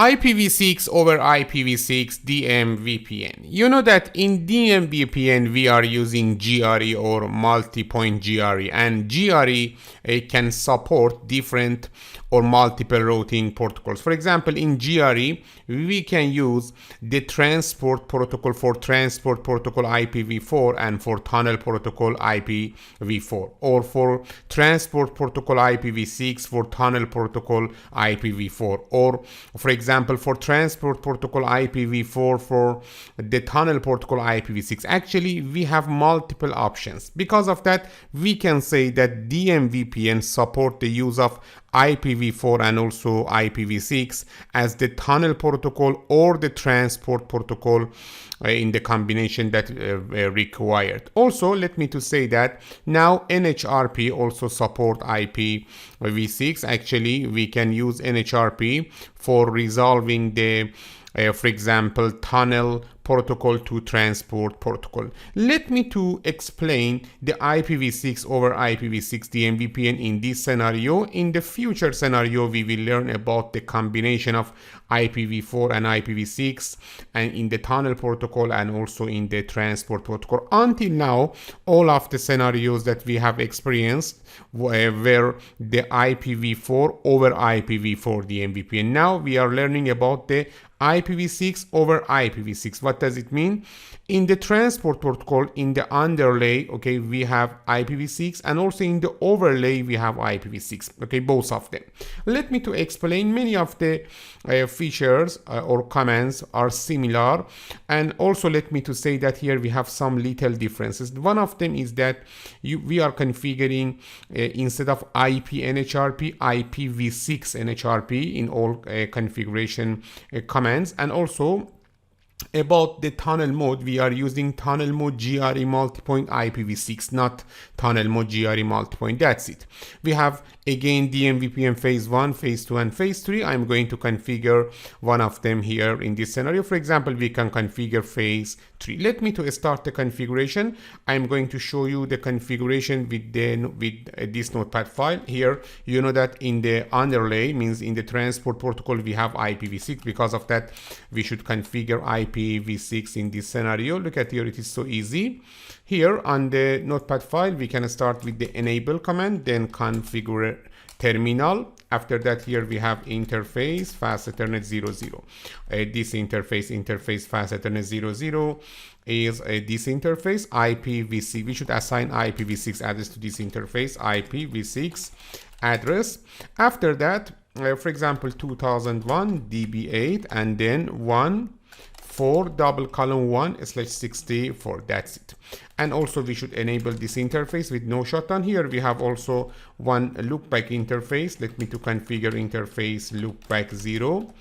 IPv6 over IPv6 DMVPN. You know that in DMVPN we are using GRE or multi-point GRE, and GRE can support different or multiple routing protocols. For example, in GRE we can use the transport protocol for transport protocol IPv4 and for tunnel protocol IPv4, or for transport protocol IPv6 for tunnel protocol IPv4, or for example for transport protocol IPv4 for the tunnel protocol IPv6. Actually, we have multiple options. Because of that, we can say that DMVPN support the use of IPv4 and also IPv6 as the tunnel protocol or the transport protocol in the combination that required. Also, let me to say that now NHRP also support IPv6. Actually, we can use NHRP for resolving the for example, tunnel protocol to transport protocol. Let me to explain the IPv6 over IPv6 DMVPN in this scenario. In the future scenario, we will learn about the combination of IPv4 and IPv6 and in the tunnel protocol and also in the transport protocol. Until now, all of the scenarios that we have experienced were the IPv4 over IPv4 DMVPN. Now we are learning about the IPv6 over IPv6. What does it mean? In the transport protocol, in the underlay, okay, we have IPv6, and also in the overlay we have IPv6, okay, both of them. Let me to explain. Many of the features or commands are similar, and also let me to say that here we have some little differences. One of them is that we are configuring instead of IP NHRP, IPv6 NHRP in all configuration commands. And also about the tunnel mode, we are using tunnel mode GRE multipoint IPv6, not tunnel mode GRE multipoint. That's it. We have again DMVPN phase 1, phase 2 and phase 3. I'm going to configure one of them here in this scenario. For example, we can configure phase 3. Let me to start the configuration. I'm going to show you the configuration with this notepad file. Here you know that in the underlay, means in the transport protocol, we have IPv6. Because of that, we should configure IPv6 in this scenario. Look at here, it is so easy. Here on the notepad file, we can start with the enable command, then configure terminal. After that, here we have interface fast ethernet 00. This interface fast ethernet 00 is this interface IPv6. We should assign IPv6 address to this interface IPv6 address. After that, for example, 2001 db8 and then 1/4:1/64. That's it. And also we should enable this interface with no shutdown. Here we have also one loopback interface. Let me to configure interface loopback 0,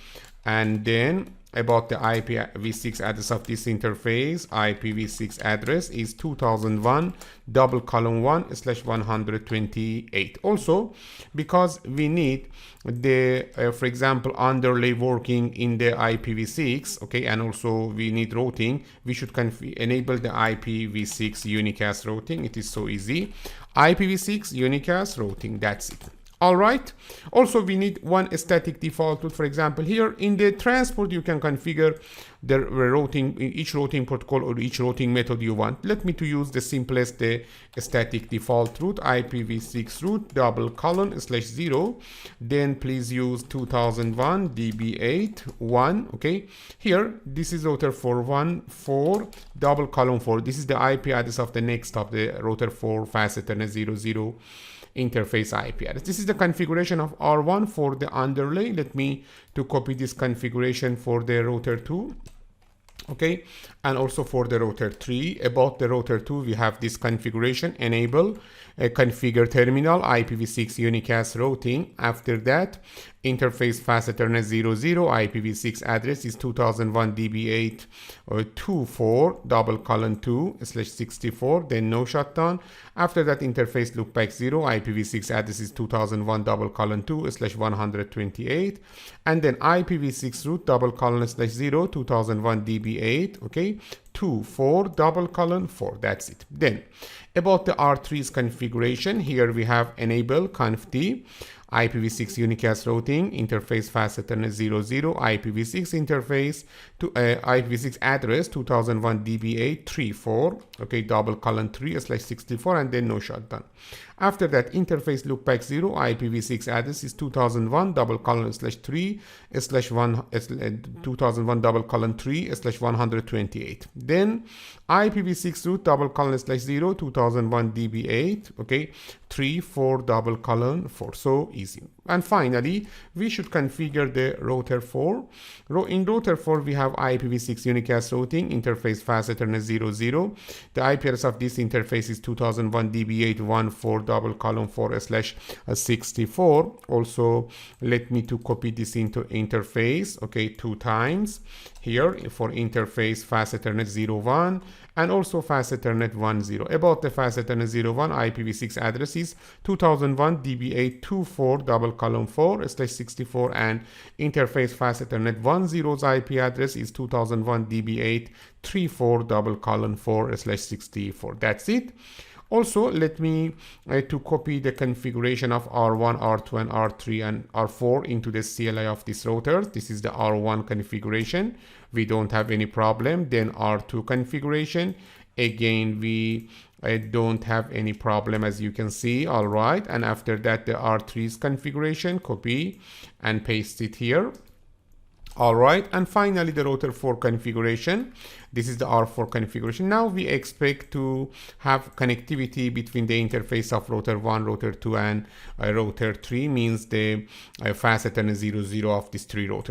and then about the IPv6 address of this interface, IPv6 address is 2001:1/128. Also, because we need the for example underlay working in the IPv6, okay, and also we need routing, we should enable the IPv6 unicast routing. It is so easy. IPv6 unicast routing, that's it. All right. Also, we need one static default route. For example, here in the transport, you can configure the routing, each routing protocol or each routing method you want. Let me to use the simplest static default route, IPv6 route :/0. Then please use 2001 db8 1. Okay. Here, this is router 414:4. This is the IP address of the next of the router 4 fast ethernet 00 interface IP address. This is the configuration of R1 for the underlay. Let me to copy this configuration for the router 2. Okay, and also for the router 3. About the router 2, we have this configuration: enable configure terminal IPv6 unicast routing. After that, interface fast ethernet 00. IPv6 address is 2001 db8 24:2/64. Then no shutdown. After that, interface loopback 0. IPv6 address is 2001:2/128. And then IPv6 route :/0 2001 db8. Okay, 24:4. That's it. Then about the R3's configuration, here we have enable conf d IPv6 unicast routing, interface fast Ethernet 00, IPv6 interface to IPv6 address 2001 DB834, okay, double colon 3/64, and then no shutdown. After that, interface loopback 0, IPv6 address is 2001 double colon /3 2001 double colon 3/128. Then IPv6 root double colon /0 2001 DB8, okay, 34 double colon 4. So easy. And finally, we should configure the router 4. In router 4, we have IPv6 unicast routing, interface fast Ethernet 00. The IP address of this interface is 2001 DB814 double colon 4/64. Also, let me to copy this into interface, okay, 2 times here for interface fast Ethernet 01 and also fast Ethernet 10. About the fast Ethernet 01, IPv6 address is 2001 DB824 double colon 4/64, and interface fast Ethernet 10's IP address is 2001 DB834 double colon 4/64. That's it. Also, let me to copy the configuration of R1, R2, and R3 and R4 into the CLI of this router. This is the R1 configuration. We don't have any problem. Then R2 configuration. Again, we don't have any problem, as you can see. All right. And after that, the R3's configuration, copy and paste it here. All right, and finally the router 4 configuration. This is the R4 configuration. Now we expect to have connectivity between the interface of router 1, router 2, and router 3, means the fast Ethernet 00 of these 3 routers.